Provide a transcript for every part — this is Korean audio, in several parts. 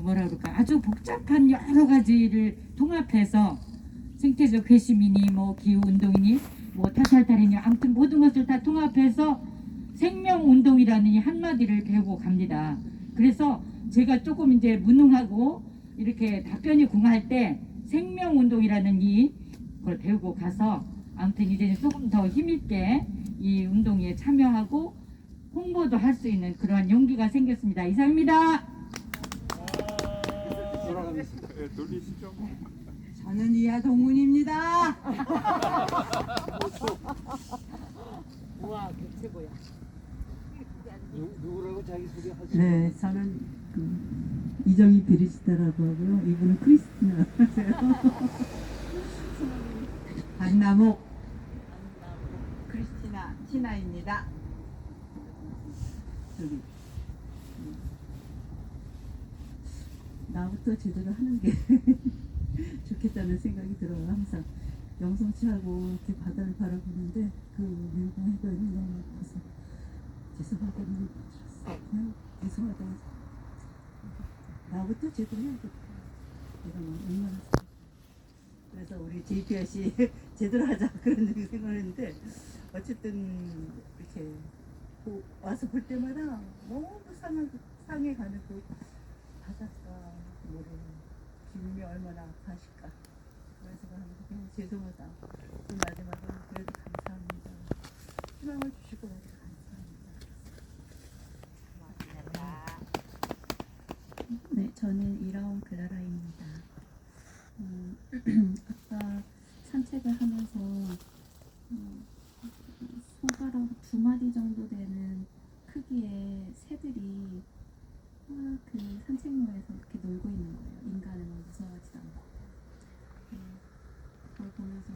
뭐라 그럴까 아주 복잡한 여러 가지를 통합해서 생태적 회심이니 뭐 기후 운동이니 뭐 타살탈이니 아무튼 모든 것을 다 통합해서 생명 운동이라는 이 한마디를 배우고 갑니다. 그래서 제가 조금 이제 무능하고 이렇게 답변이 궁할 때 생명 운동이라는 이걸 배우고 가서 아무튼 이제 조금 더 힘있게 이 운동에 참여하고 홍보도 할 수 있는 그런 용기가 생겼습니다. 이상입니다. 돌아가겠습니다. 네, 돌리시죠. 저는 이하동문입니다. 와, 최고야. 누구라고 자기 소개 하시죠? 네, 저는 이정희 베리스타라고 하고요. 이분은 크리스티나 하세요. 박나목 크리스티나 티나입니다. 저기 나부터 제대로 하는 게 좋겠다는 생각이 들어요. 항상 영성치하고 이렇게 바다를 바라보는데 그 밀고 해변이 너무 예뻐서 죄송하다는 얘기 들었어요. 그냥 죄송하다 해서 나부터 제대로 해야겠다. 이런 얼마나 그래서 우리 JPRC 제대로 하자 그런 생각을 했는데 어쨌든 이렇게 와서 볼 때마다 너무 상해 가는 그 바닷가 모래 기분이 얼마나 가실까 그런 생각하면서 그냥 죄송하다. 그 마지막으로 그래도 감사합니다. 희망을 주시고 감사합니다. 네, 저는 이라온 클라라입니다. 아까 산책을 하면서 손가락 2마디 정도 되는 크기의 새들이 그 산책로에서 이렇게 놀고 있는 거예요. 인간은 무서워하지도 않고. 그걸 보면서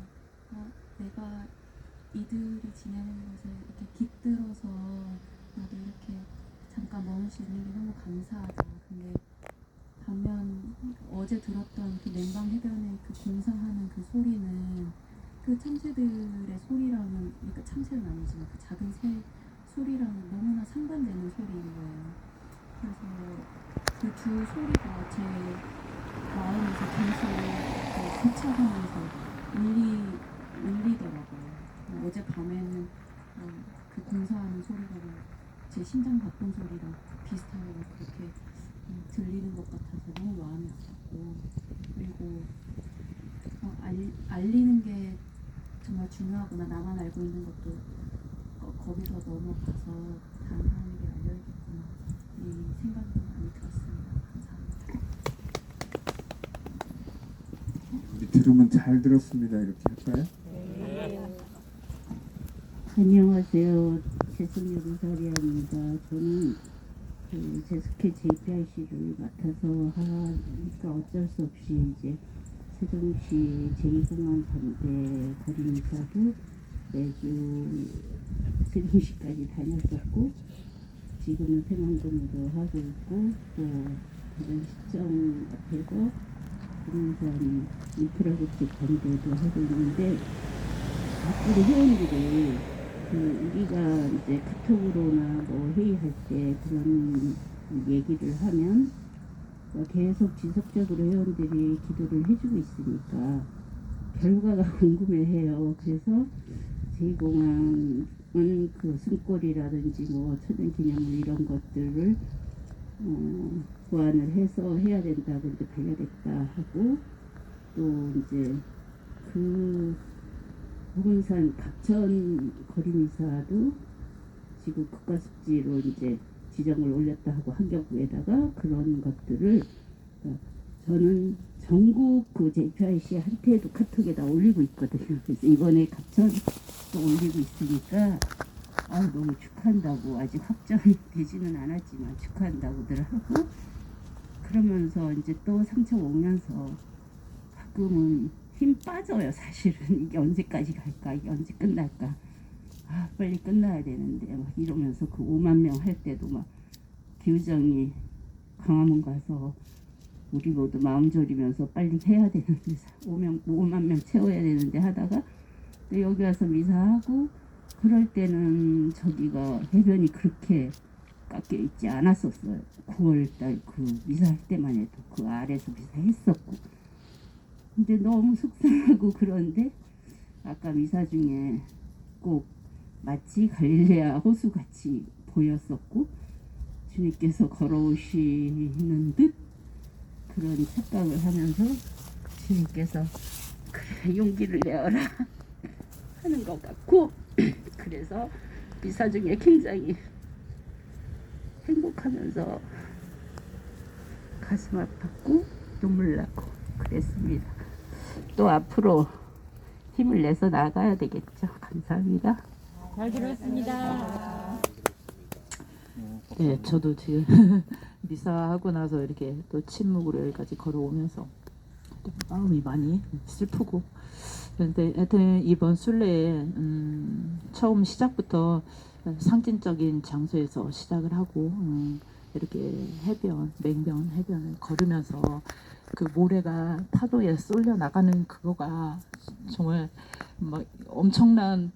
내가 이들이 지내는 것에 이렇게 깃들어서 나도 이렇게 잠깐 머물 수 있는 게 너무 감사하다. 근데 반면 어제 들었던 그 냉방 해변의 그 공상하는 그 소리는 그 참새들의 소리랑은, 그러니까 참새는 아니지만 그 작은 새 소리랑은 너무나 상반되는 소리인 거예요. 그래서 그 두 소리가 제 마음에서 계속 교차하면서 울리더라고요. 어제 밤에는 그 공사하는 소리가 제 심장 바쁜 소리랑 비슷하게 그렇게 들리는 것 같아서 너무 마음이 아팠고, 그리고 알리는 게 정말 중요하구나, 나만 알고 있는 것도 거기서 넘어가서 다른 사람에게 알려야겠구나, 이 생각이 많이 들었습니다. 감사합니다. 우리 들으면 잘 들었습니다. 이렇게 할까요? 안녕하세요. 재승 요리사리아입니다. 저는 그 제스케 JPRC를 맡아서 하니까 어쩔 수 없이 이제 세종시 제2공항 반대 거리미사도 매주 세종시까지 다녔었고, 지금은 생활근무도 하고 있고, 또 다른 시청 앞에서 부동산 인프라급식 반대도 하고 있는데, 우리 회원들이 우리가 이제 카톡으로나 뭐 회의할 때 그런 얘기를 하면 계속 지속적으로 회원들이 기도를 해주고 있으니까 결과가 궁금해해요. 그래서 제2공항은 그 숨골이라든지 뭐 천연기념물 이런 것들을 보완을 해서 해야 된다고 이제 발표됐다 하고, 또 이제 그 부근산 박천 거리미사도 지금 국가습지로 이제 지정을 올렸다 하고 환경부에다가 그런 것들을 저는 전국 그 JPRC한테도 카톡에다 올리고 있거든요. 그래서 이번에 갑천도 올리고 있으니까 너무 축하한다고, 아직 확정이 되지는 않았지만 축하한다고들 하고, 그러면서 이제 또 상처 오면서 가끔은 힘 빠져요. 사실은 이게 언제까지 갈까, 이게 언제 끝날까, 빨리 끝나야 되는데 막 이러면서 그 5만 명 할 때도 막 기우정이 광화문 가서 우리 모두 마음 졸이면서 빨리 해야 되는데 5만 명 채워야 되는데 하다가 또 여기 와서 미사하고, 그럴 때는 저기가 해변이 그렇게 깎여 있지 않았었어요. 9월달 그 미사할 때만 해도 그 아래서 미사했었고. 근데 너무 속상하고 그런데 아까 미사 중에 꼭 마치 갈릴레아 호수같이 보였었고 주님께서 걸어오시는 듯 그런 착각을 하면서 주님께서 그래 용기를 내어라 하는 것 같고 그래서 미사 중에 굉장히 행복하면서 가슴 아팠고 눈물 나고 그랬습니다. 또 앞으로 힘을 내서 나가야 되겠죠. 감사합니다. 잘 들었습니다. 네, 저도 지금 미사하고 나서 이렇게 또 침묵으로 여기까지 걸어오면서 또 마음이 많이 슬프고 그런데 하여튼 이번 순례에 처음 시작부터 상징적인 장소에서 시작을 하고 이렇게 맹변 해변을 걸으면서 그 모래가 파도에 쏠려 나가는 그거가 정말 막 엄청난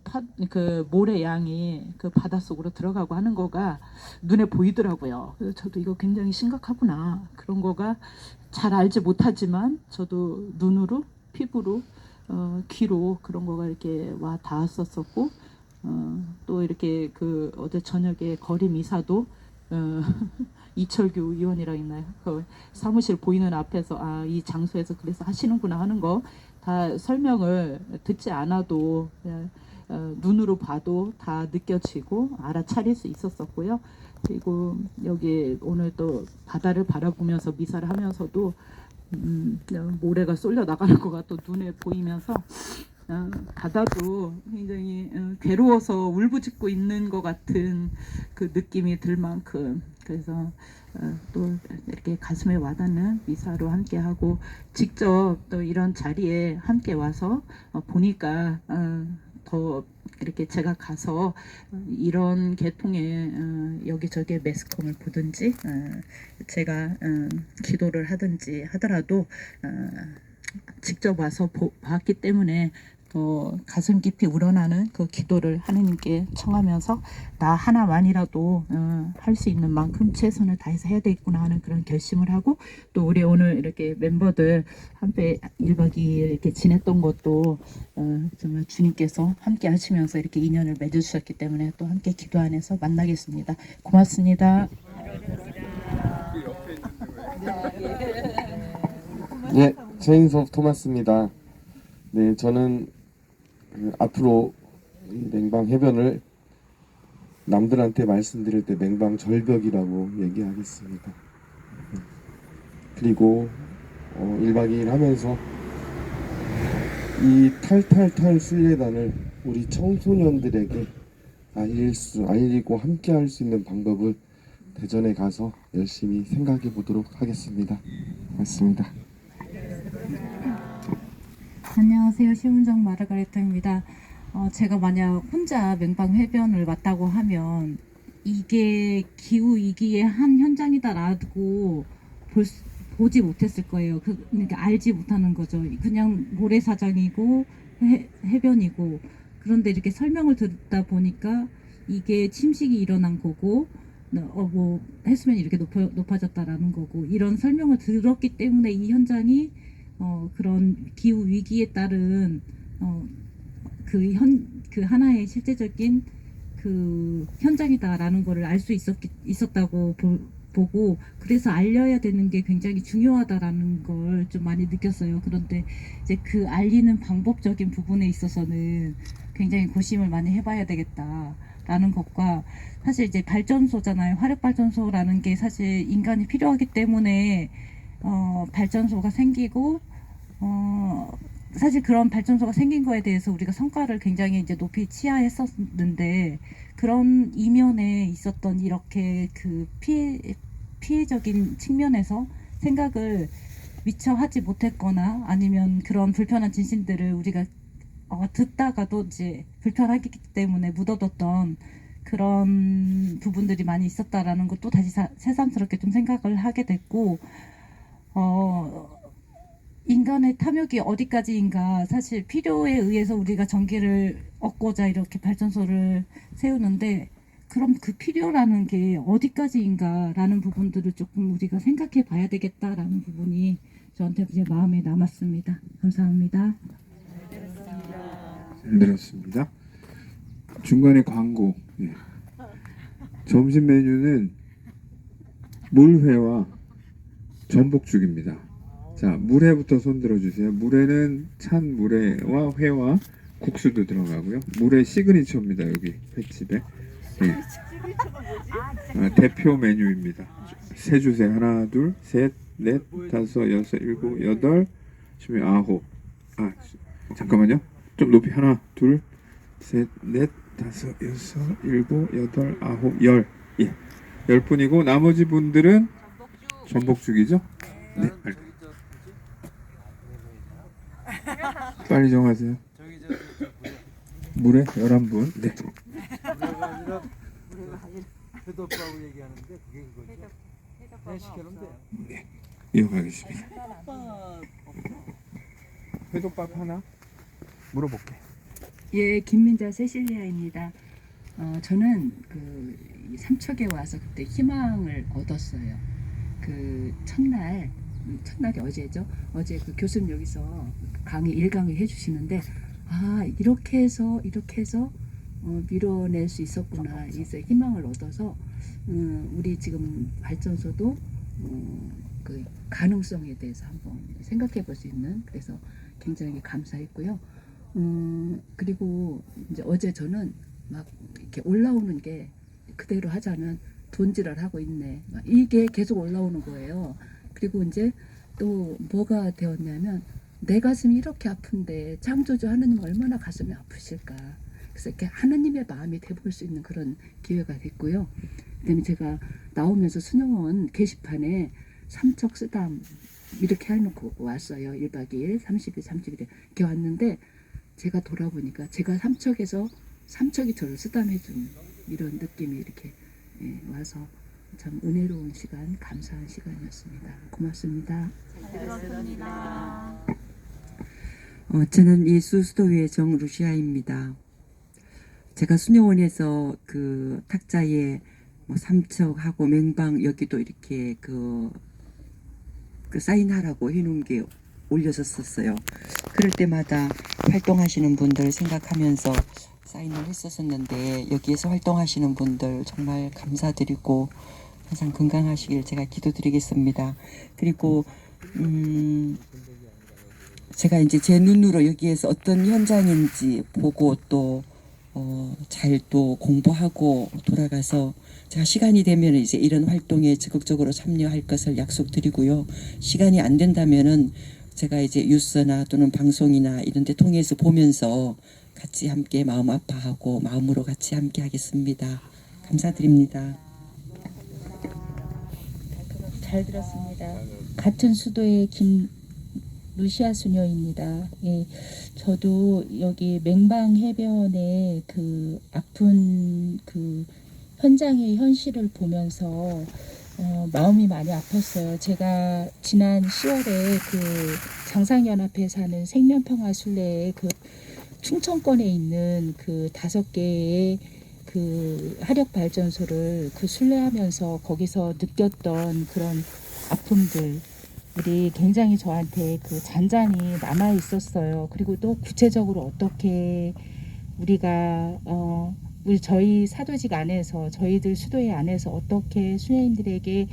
그 모래 양이 그 바닷속으로 들어가고 하는 거가 눈에 보이더라고요. 그래서 저도 이거 굉장히 심각하구나. 그런 거가 잘 알지 못하지만 저도 눈으로 피부로 귀로 그런 거가 이렇게 와 닿았었고 또 이렇게 그 어제 저녁에 거리 미사도 이철규 의원이라 있나요? 그 사무실 보이는 앞에서 아, 이 장소에서 그래서 하시는구나 하는 거 다 설명을 듣지 않아도 눈으로 봐도 다 느껴지고 알아차릴 수 있었었고요. 그리고 여기 오늘 또 바다를 바라보면서 미사를 하면서도 모래가 쏠려 나가는 거가 또 눈에 보이면서 바다도 굉장히 괴로워서 울부짖고 있는 것 같은 그 느낌이 들 만큼 그래서 또 이렇게 가슴에 와닿는 미사로 함께하고 직접 또 이런 자리에 함께 와서 보니까 더 이렇게 제가 가서 이런 계통의 여기저기 매스컴을 보든지 제가 기도를 하든지 하더라도 직접 와서 봤기 때문에 더 가슴 깊이 우러나는 그 기도를 하느님께 청하면서 나 하나만이라도 할 수 있는 만큼 최선을 다해서 해야 되겠구나 하는 그런 결심을 하고 또 우리 오늘 이렇게 멤버들 함께 1박 2일 이렇게 지냈던 것도 정말 주님께서 함께 하시면서 이렇게 인연을 맺어주셨기 때문에 또 함께 기도 안에서 만나겠습니다. 고맙습니다. 네, 최인섭 토마스입니다. 네, 저는 앞으로 이 맹방 해변을 남들한테 말씀드릴 때 맹방 절벽이라고 얘기하겠습니다. 그리고 1박 2일 하면서 이 탈탈탈 순례단을 우리 청소년들에게 알리고 함께 할 수 있는 방법을 대전에 가서 열심히 생각해 보도록 하겠습니다. 고맙습니다. 안녕하세요. 심은정 마르가레타입니다. 제가 만약 혼자 맹방 해변을 왔다고 하면 이게 기후 위기의 한 현장이다라고 보지 못했을 거예요. 그러니까 알지 못하는 거죠. 그냥 모래사장이고 해변이고 그런데 이렇게 설명을 듣다 보니까 이게 침식이 일어난 거고 뭐 해수면이 이렇게 높아졌다라는 거고 이런 설명을 들었기 때문에 이 현장이 그런 기후 위기에 따른 그 하나의 실제적인 그 현장이다라는 거를 알 수 있었다고 보고 그래서 알려야 되는 게 굉장히 중요하다라는 걸 좀 많이 느꼈어요. 그런데 이제 그 알리는 방법적인 부분에 있어서는 굉장히 고심을 많이 해봐야 되겠다라는 것과 사실 이제 발전소잖아요. 화력 발전소라는 게 사실 인간이 필요하기 때문에 발전소가 생기고 사실 그런 발전소가 생긴 거에 대해서 우리가 성과를 굉장히 이제 높이 치하했었는데 그런 이면에 있었던 이렇게 그 피해적인 측면에서 생각을 미처 하지 못했거나 아니면 그런 불편한 진실들을 우리가 듣다가도 이제 불편하기 때문에 묻어뒀던 그런 부분들이 많이 있었다라는 것도 다시 새삼스럽게 좀 생각을 하게 됐고 인간의 탐욕이 어디까지인가 사실 필요에 의해서 우리가 전기를 얻고자 이렇게 발전소를 세우는데 그럼 그 필요라는 게 어디까지인가라는 부분들을 조금 우리가 생각해 봐야 되겠다라는 부분이 저한테 이제 마음에 남았습니다. 감사합니다. 잘 들었습니다. 중간에 광고. 예. 점심 메뉴는 물회와 전복죽입니다. 자, 물회부터 손 들어주세요. 물회는 찬 물회와 회와 국수도 들어가고요. 물회 시그니처입니다. 여기 횟집에. 예. 대표 메뉴입니다. 세 주세요. 하나, 둘, 셋, 넷, 다섯, 여섯, 일곱, 여덟, 아홉. 잠깐만요. 좀 높이. 하나, 둘, 셋, 넷, 다섯, 여섯, 일곱, 여덟, 아홉, 열. 예. 10분이고 나머지 분들은 전복죽이죠? 네. 빨리 정하세요. 물에 11분. 네. 회덮밥을 얘기하는데 그게 그거죠. 그냥 시켜놓으면 돼요. 네. 이어가겠습니다. 회덮밥 하나 물어볼게. 예, 김민자 세실리아입니다. 저는 그 삼척에 와서 그때 희망을 얻었어요. 그 첫날이 어제죠. 어제 그 교수님 여기서 강의 1강의 해주시는데 이렇게 해서 밀어낼 수 있었구나. 이제 희망을 얻어서 우리 지금 발전소도 그 가능성에 대해서 한번 생각해 볼 수 있는, 그래서 굉장히 감사했고요. 그리고 이제 어제 저는 막 이렇게 올라오는 게 그대로 하자면 돈지랄 하고 있네. 막 이게 계속 올라오는 거예요. 그리고 이제 또 뭐가 되었냐면 내 가슴이 이렇게 아픈데 창조주 하느님 얼마나 가슴이 아프실까. 그래서 이렇게 하느님의 마음이 돼볼 수 있는 그런 기회가 됐고요. 그다음에 제가 나오면서 순영원 게시판에 삼척 쓰담 이렇게 해놓고 왔어요. 1박 2일, 30일, 30일 이렇게 왔는데 제가 돌아보니까 제가 삼척이 저를 쓰담해준 이런 느낌이 이렇게 와서 참 은혜로운 시간, 감사한 시간이었습니다. 고맙습니다. 저는 예수 수도회 정루시아입니다. 제가 수녀원에서 그 탁자에 뭐 삼척하고 맹방 여기도 이렇게 그 사인하라고 해놓은 게 올려졌었어요. 그럴 때마다 활동하시는 분들 생각하면서 사인을 했었었는데 여기에서 활동하시는 분들 정말 감사드리고 항상 건강하시길 제가 기도드리겠습니다. 그리고 제가 이제 제 눈으로 여기에서 어떤 현장인지 보고 또 잘 또 공부하고 돌아가서 제가 시간이 되면 이제 이런 활동에 적극적으로 참여할 것을 약속드리고요. 시간이 안 된다면은 제가 이제 뉴스나 또는 방송이나 이런 데 통해서 보면서 같이 함께 마음 아파하고 마음으로 같이 함께 하겠습니다. 감사드립니다. 잘 들었습니다. 같은 수도의 루시아 수녀입니다. 예, 저도 여기 맹방 해변의 그 아픈 그 현장의 현실을 보면서 마음이 많이 아팠어요. 제가 지난 10월에 그 장상연합회 사는 생명평화 순례에 그 충청권에 있는 그 5개의 그 하력 발전소를 그 순례하면서 거기서 느꼈던 그런 아픔들이 굉장히 저한테 그 잔잔히 남아 있었어요. 그리고 또 구체적으로 어떻게 우리가 저희 사도직 안에서 저희들 수도회 안에서 어떻게 수녀님들에게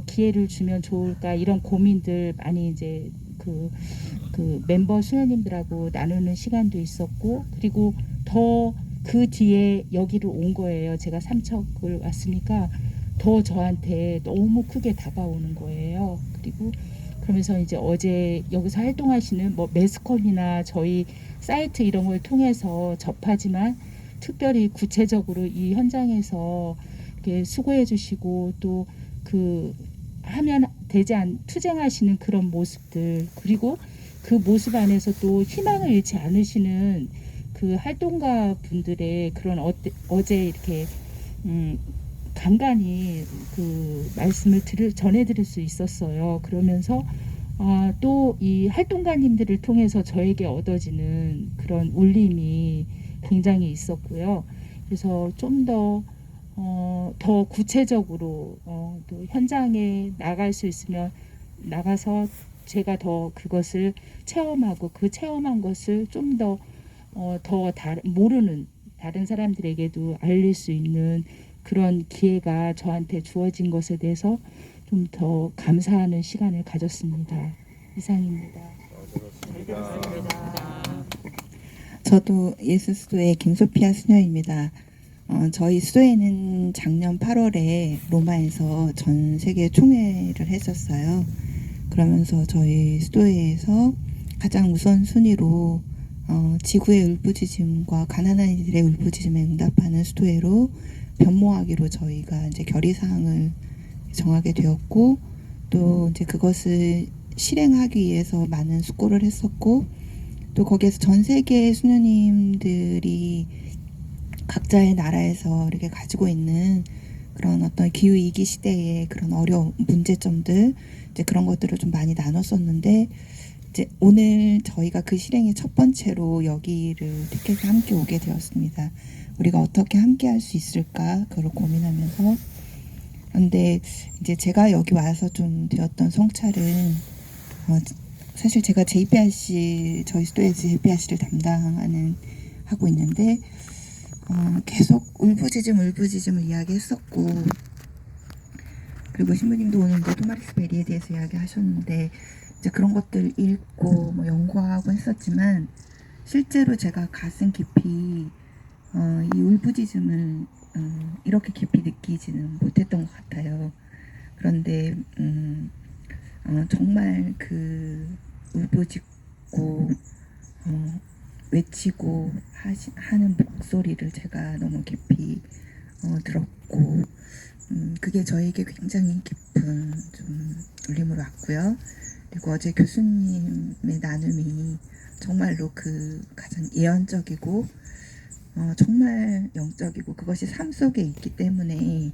기회를 주면 좋을까, 이런 고민들 많이 이제 그 멤버 수녀님들하고 나누는 시간도 있었고, 그리고 더 그 뒤에 여기를 온 거예요. 제가 삼척을 왔으니까 더 저한테 너무 크게 다가오는 거예요. 그리고 그러면서 이제 어제 여기서 활동하시는 뭐 매스컴이나 저희 사이트 이런 걸 통해서 접하지만 특별히 구체적으로 이 현장에서 이렇게 수고해 주시고 또 그 하면 되지 않 투쟁하시는 그런 모습들, 그리고 그 모습 안에서 또 희망을 잃지 않으시는 그 활동가 분들의 그런 어제 이렇게 간간히 그 말씀을 전해드릴 수 있었어요. 그러면서 또 이 활동가님들을 통해서 저에게 얻어지는 그런 울림이 굉장히 있었고요. 그래서 좀 더 더 구체적으로 또 현장에 나갈 수 있으면 나가서 제가 더 그것을 체험하고 그 체험한 것을 좀 더 모르는 다른 사람들에게도 알릴 수 있는 그런 기회가 저한테 주어진 것에 대해서 좀 더 감사하는 시간을 가졌습니다. 이상입니다. 저도 예수수도의 김소피아 수녀입니다. 저희 수도에는 작년 8월에 로마에서 전 세계 총회를 했었어요. 그러면서 저희 수도에서 가장 우선순위로 지구의 울부짖음과 가난한 이들의 울부짖음에 응답하는 수도회로 변모하기로 저희가 이제 결의사항을 정하게 되었고, 또 이제 그것을 실행하기 위해서 많은 숙고를 했었고, 또 거기에서 전 세계 수녀님들이 각자의 나라에서 이렇게 가지고 있는 그런 어떤 기후 위기 시대의 그런 어려운 문제점들, 이제 그런 것들을 좀 많이 나눴었는데, 이제 오늘 저희가 그 실행의 첫 번째로 여기를 택해서 함께 오게 되었습니다. 우리가 어떻게 함께 할 수 있을까 그걸 고민하면서, 그런데 이제 제가 여기 와서 좀 되었던 성찰은, 사실 제가 JPRC, 저희 수도에서 JPRC를 하고 있는데, 계속 울부짖음을 이야기했었고, 그리고 신부님도 오늘 이제 토마리스 베리에 대해서 이야기하셨는데, 이제 그런 것들 읽고 뭐 연구하고 했었지만, 실제로 제가 가슴 깊이 이 울부짖음을 이렇게 깊이 느끼지는 못했던 것 같아요. 그런데 정말 그 울부짖고 외치고 하는 목소리를 제가 너무 깊이 들었고, 그게 저에게 굉장히 깊은 좀 울림으로 왔고요. 그리고 어제 교수님의 나눔이 정말로 그 가장 예언적이고 정말 영적이고, 그것이 삶 속에 있기 때문에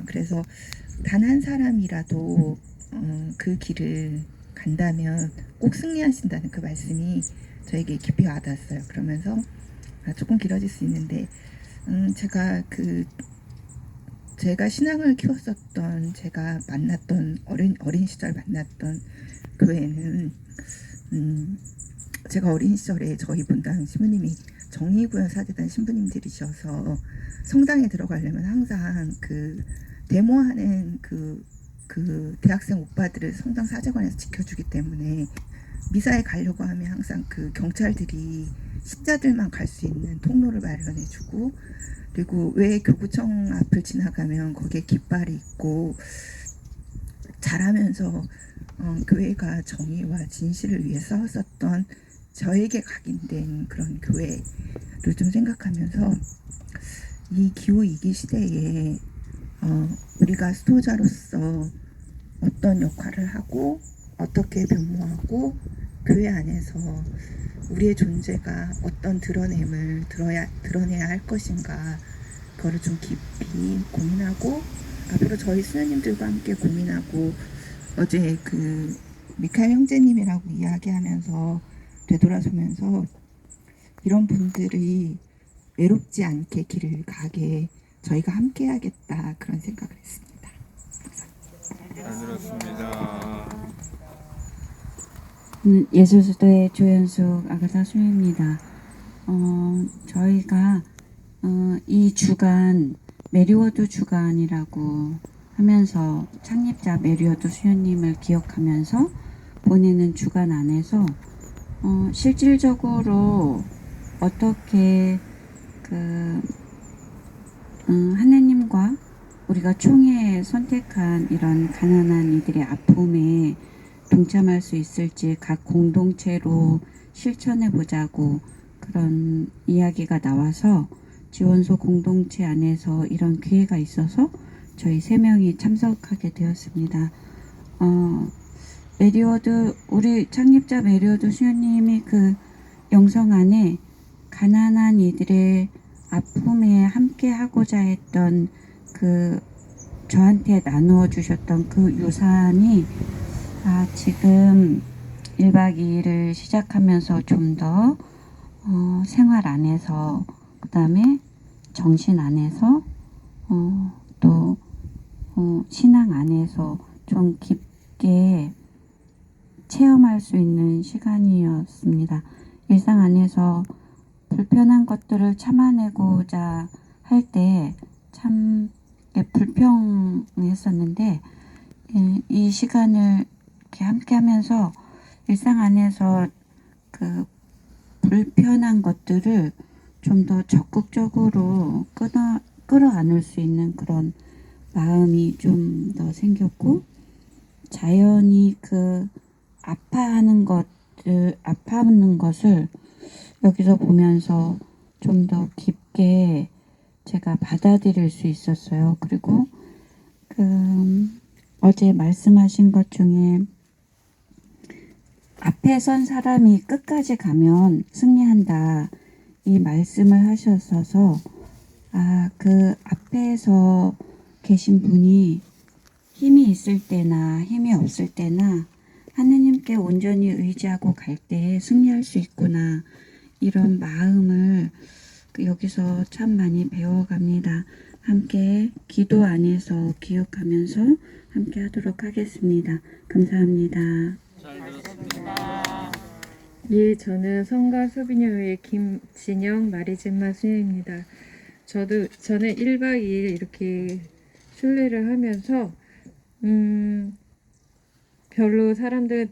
그래서 단 한 사람이라도 그 길을 간다면 꼭 승리하신다는 그 말씀이 저에게 깊이 와닿았어요. 그러면서 조금 길어질 수 있는데, 제가 신앙을 키웠었던, 제가 만났던 어린 시절 만났던 교회는, 제가 어린 시절에 저희 본당 신부님이 정의구현 사제단 신부님들이셔서 성당에 들어가려면 항상 그 데모하는 그 대학생 오빠들을 성당 사제관에서 지켜주기 때문에, 미사에 가려고 하면 항상 그 경찰들이 신자들만 갈 수 있는 통로를 마련해주고, 그리고 왜 교구청 앞을 지나가면 거기에 깃발이 있고, 자라면서 교회가 정의와 진실을 위해 싸웠었던 저에게 각인된 그런 교회를 좀 생각하면서, 이 기후 위기 시대에 우리가 수도자로서 어떤 역할을 하고 어떻게 변모하고 교회 안에서 우리의 존재가 어떤 드러냄을 드러내야 할 것인가, 그거를 좀 깊이 고민하고, 앞으로 저희 수녀님들과 함께 고민하고, 어제 그 미카엘 형제님이라고 이야기하면서 되돌아서면서 이런 분들이 외롭지 않게 길을 가게 저희가 함께 해야겠다, 그런 생각을 했습니다. 잘 들었습니다. 예수수도의 조연숙 아가사 수녀입니다. 저희가 이 주간 메리워드 주간이라고 하면서 창립자 메리워드 수녀님을 기억하면서 보내는 주간 안에서 실질적으로 어떻게 하나님과 우리가 총회에 선택한 이런 가난한 이들의 아픔에 동참할 수 있을지 각 공동체로 실천해 보자고 그런 이야기가 나와서 지원소 공동체 안에서 이런 기회가 있어서 저희 3명이 참석하게 되었습니다. 우리 창립자 메리워드 수녀님이 그 영성 안에 가난한 이들의 아픔에 함께 하고자 했던 저한테 나누어 주셨던 그 유산이 지금 1박 2일을 시작하면서 좀 더 생활 안에서, 그 다음에 정신 안에서 또 신앙 안에서 좀 깊게 체험할 수 있는 시간이었습니다. 일상 안에서 불편한 것들을 참아내고자 할 때 참 불평했었는데 이 시간을 이렇게 함께 하면서 일상 안에서 그 불편한 것들을 좀 더 적극적으로 끌어안을 수 있는 그런 마음이 좀 더 생겼고, 자연이 그 아파하는 것을 여기서 보면서 좀 더 깊게 제가 받아들일 수 있었어요. 그리고 어제 말씀하신 것 중에 앞에 선 사람이 끝까지 가면 승리한다, 이 말씀을 하셨어서 그 앞에서 계신 분이 힘이 있을 때나 힘이 없을 때나 하느님께 온전히 의지하고 갈 때 승리할 수 있구나, 이런 마음을 여기서 참 많이 배워갑니다. 함께 기도 안에서 기억하면서 함께 하도록 하겠습니다. 감사합니다. 예, 저는 성가 소비녀회 김진영 마리진마 수녀입니다. 저는 1박 2일 이렇게 순례를 하면서 별로 사람들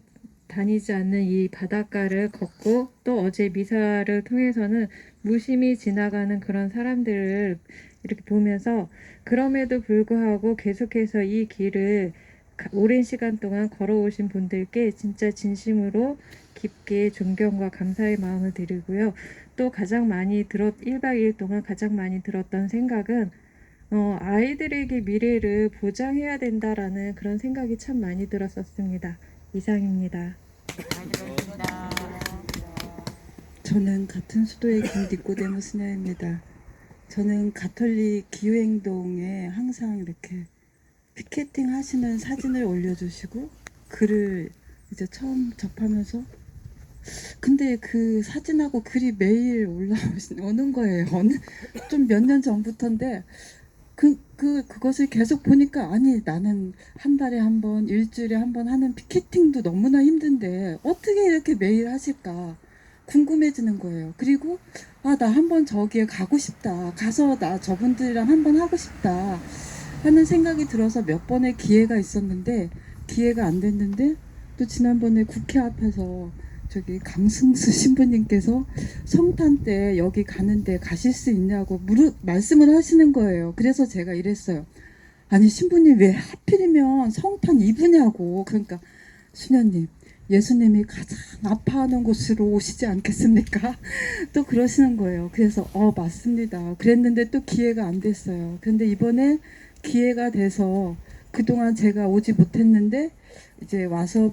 다니지 않는 이 바닷가를 걷고, 또 어제 미사를 통해서는 무심히 지나가는 그런 사람들을 이렇게 보면서, 그럼에도 불구하고 계속해서 이 길을 오랜 시간 동안 걸어오신 분들께 진짜 진심으로 깊게 존경과 감사의 마음을 드리고요. 또 1박 2일 동안 가장 많이 들었던 생각은 아이들에게 미래를 보장해야 된다라는 그런 생각이 참 많이 들었었습니다. 이상입니다. 저는 같은 수도의 김니꼬데모 수녀입니다. 저는 가톨릭 기후행동에 항상 이렇게 피켓팅 하시는 사진을 올려주시고 글을 이제 처음 접하면서, 근데 그 사진하고 글이 매일 오는 거예요. 좀 몇 년 전부터인데 그것을 계속 보니까, 아니 나는 한 달에 한 번, 일주일에 한 번 하는 피켓팅도 너무나 힘든데 어떻게 이렇게 매일 하실까 궁금해지는 거예요. 그리고 나 한번 저기에 가고 싶다, 가서 나 저분들이랑 한번 하고 싶다 하는 생각이 들어서 몇 번의 기회가 있었는데 기회가 안 됐는데, 또 지난번에 국회 앞에서 저기 강승수 신부님께서 성탄 때 여기 가는데 가실 수 있냐고 말씀을 하시는 거예요. 그래서 제가 이랬어요. 아니 신부님 왜 하필이면 성탄 이브냐고. 그러니까 수녀님, 예수님이 가장 아파하는 곳으로 오시지 않겠습니까? 또 그러시는 거예요. 그래서 맞습니다. 그랬는데 또 기회가 안 됐어요. 근데 이번에 기회가 돼서, 그동안 제가 오지 못했는데 이제 와서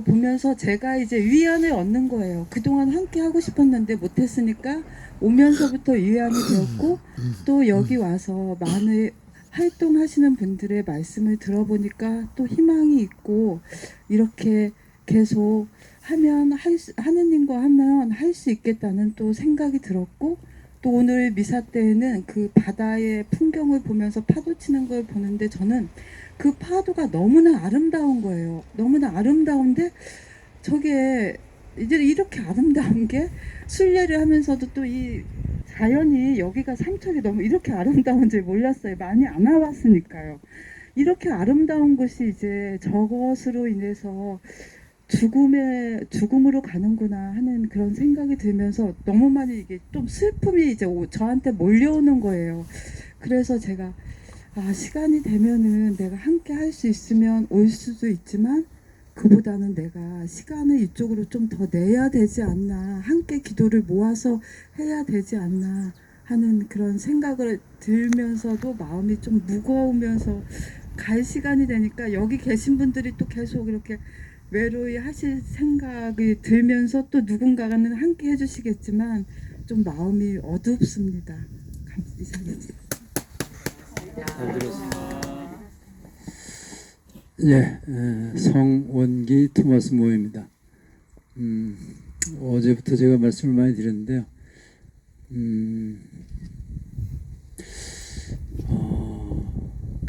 보면서 제가 이제 위안을 얻는 거예요. 그동안 함께 하고 싶었는데 못했으니까 오면서부터 위안이 되었고, 또 여기 와서 많은 활동하시는 분들의 말씀을 들어보니까 또 희망이 있고, 이렇게 계속 하느님과 하면 할 수 있겠다는 또 생각이 들었고, 또 오늘 미사 때에는 그 바다의 풍경을 보면서 파도 치는 걸 보는데 저는 그 파도가 너무나 아름다운 거예요. 너무나 아름다운데 저게 이제 이렇게 아름다운 게 순례를 하면서도 또 이 자연이, 여기가 삼척이 너무 이렇게 아름다운 줄 몰랐어요. 많이 안 와봤으니까요. 이렇게 아름다운 곳이 이제 저것으로 인해서 죽음으로 가는구나 하는 그런 생각이 들면서 너무 많이 이게 좀 슬픔이 이제 저한테 몰려오는 거예요. 그래서 제가 시간이 되면은 내가 함께 할 수 있으면 올 수도 있지만, 그보다는 내가 시간을 이쪽으로 좀 더 내야 되지 않나, 함께 기도를 모아서 해야 되지 않나 하는 그런 생각을 들면서도 마음이 좀 무거우면서 갈 시간이 되니까, 여기 계신 분들이 또 계속 이렇게 외로이 하실 생각이 들면서 또 누군가는 함께 해주시겠지만 좀 마음이 어둡습니다. 이상입니다. 잘 들었습니다. 성원기 토마스 모입니다. 어제부터 제가 말씀을 많이 드렸는데요.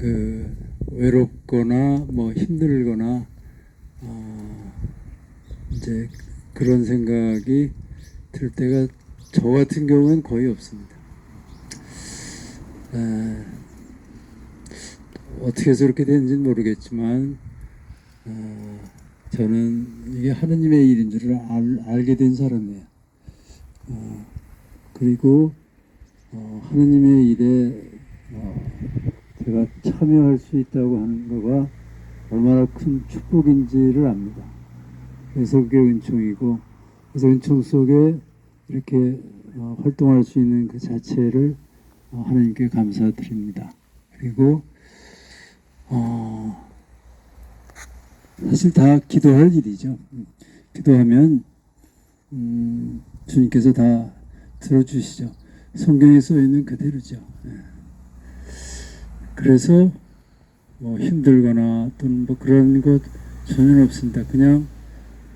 그 외롭거나 뭐 힘들거나 이제 그런 생각이 들 때가 저 같은 경우는 거의 없습니다. 어떻게 해서 그렇게 되는지는 모르겠지만 저는 이게 하느님의 일인 줄을 알게 된 사람이에요. 그리고 하느님의 일에 제가 참여할 수 있다고 하는 거가 얼마나 큰 축복인지를 압니다. 그래서 그게 은총이고, 그래서 은총 속에 이렇게 활동할 수 있는 그 자체를 하나님께 감사드립니다. 그리고 사실 다 기도할 일이죠. 기도하면 주님께서 다 들어주시죠. 성경에 써 있는 그대로죠. 그래서 뭐 힘들거나 또는 뭐 그런 것 전혀 없습니다. 그냥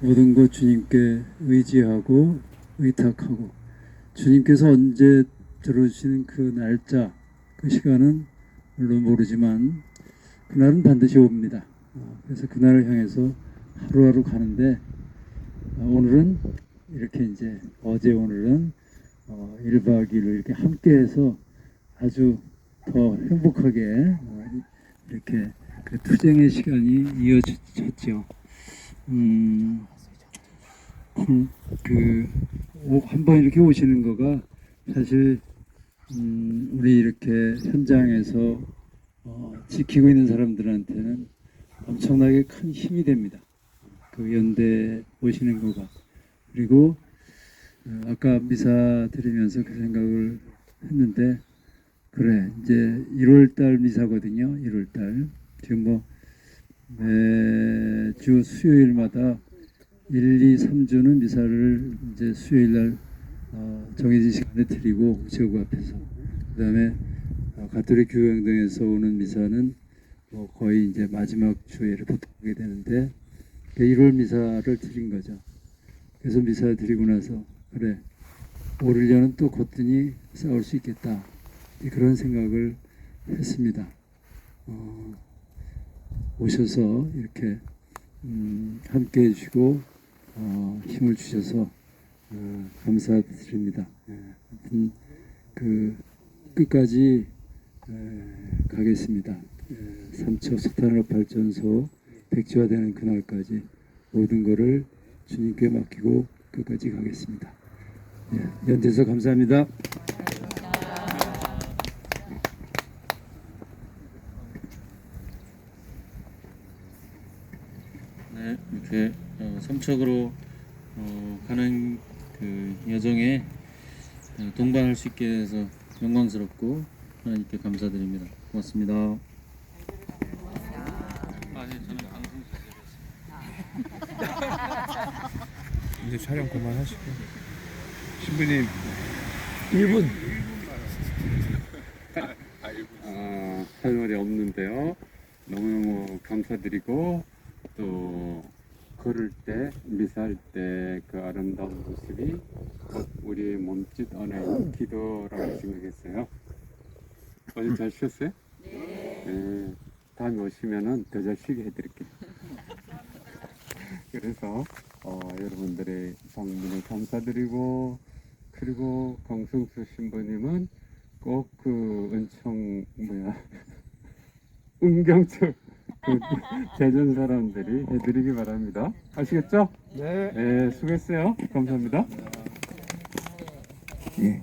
모든 것 주님께 의지하고 의탁하고, 주님께서 언제 들어주시는 그 날짜, 그 시간은 물론 모르지만 그날은 반드시 옵니다. 그래서 그날을 향해서 하루하루 가는데, 오늘은 이렇게 이제 어제 오늘은 1박 2일을 이렇게 함께해서 아주 더 행복하게 이렇게 그 투쟁의 시간이 이어졌죠. 한번 이렇게 오시는 거가 사실 우리 이렇게 현장에서 지키고 있는 사람들한테는 엄청나게 큰 힘이 됩니다. 그 연대 오시는 거가. 그리고 아까 미사 드리면서 그 생각을 했는데, 그래 이제 1월달 미사거든요. 1월달 지금 뭐 매주 수요일마다 1, 2, 3주는 미사를 이제 수요일날 정해진 시간에 드리고 우체국 앞에서, 그 다음에 가톨릭 교회행동에서 오는 미사는 뭐 거의 이제 마지막 주에를 보통 하게 되는데 1월 미사를 드린 거죠. 그래서 미사 드리고 나서 그래 5, 1년은 또 곧더니 싸울 수 있겠다, 그런 생각을 했습니다. 오셔서 이렇게 함께 해주시고 힘을 주셔서 감사드립니다. 아무튼 그 끝까지 가겠습니다. 삼척 석탄화력 발전소 백지화되는 그날까지 모든 것을 주님께 맡기고 끝까지 가겠습니다. 연대해서 감사합니다. 네, 이렇게 삼척으로 가는 그 여정에 동반할 수 있게 돼서 영광스럽고 하나님께 감사드립니다. 고맙습니다. 아니, 저는 방송 이제 촬영 그만하시고 신부님 1분. 할 말이 없는데요. 너무너무 감사드리고, 또 걸을 때, 미사할 때 그 아름다운 모습이 곧 우리의 몸짓 안에 기도라고 생각했어요. 어제 잘 쉬었어요? 네. 다음에 오시면은 더 잘 쉬게 해드릴게요. 그래서 여러분들의 방문에 감사드리고, 그리고 강승수 신부님은 꼭 그 은총 은경철 그 대전 사람들이 해드리기 바랍니다. 아시겠죠? 네. 네, 수고했어요. 감사합니다. 예,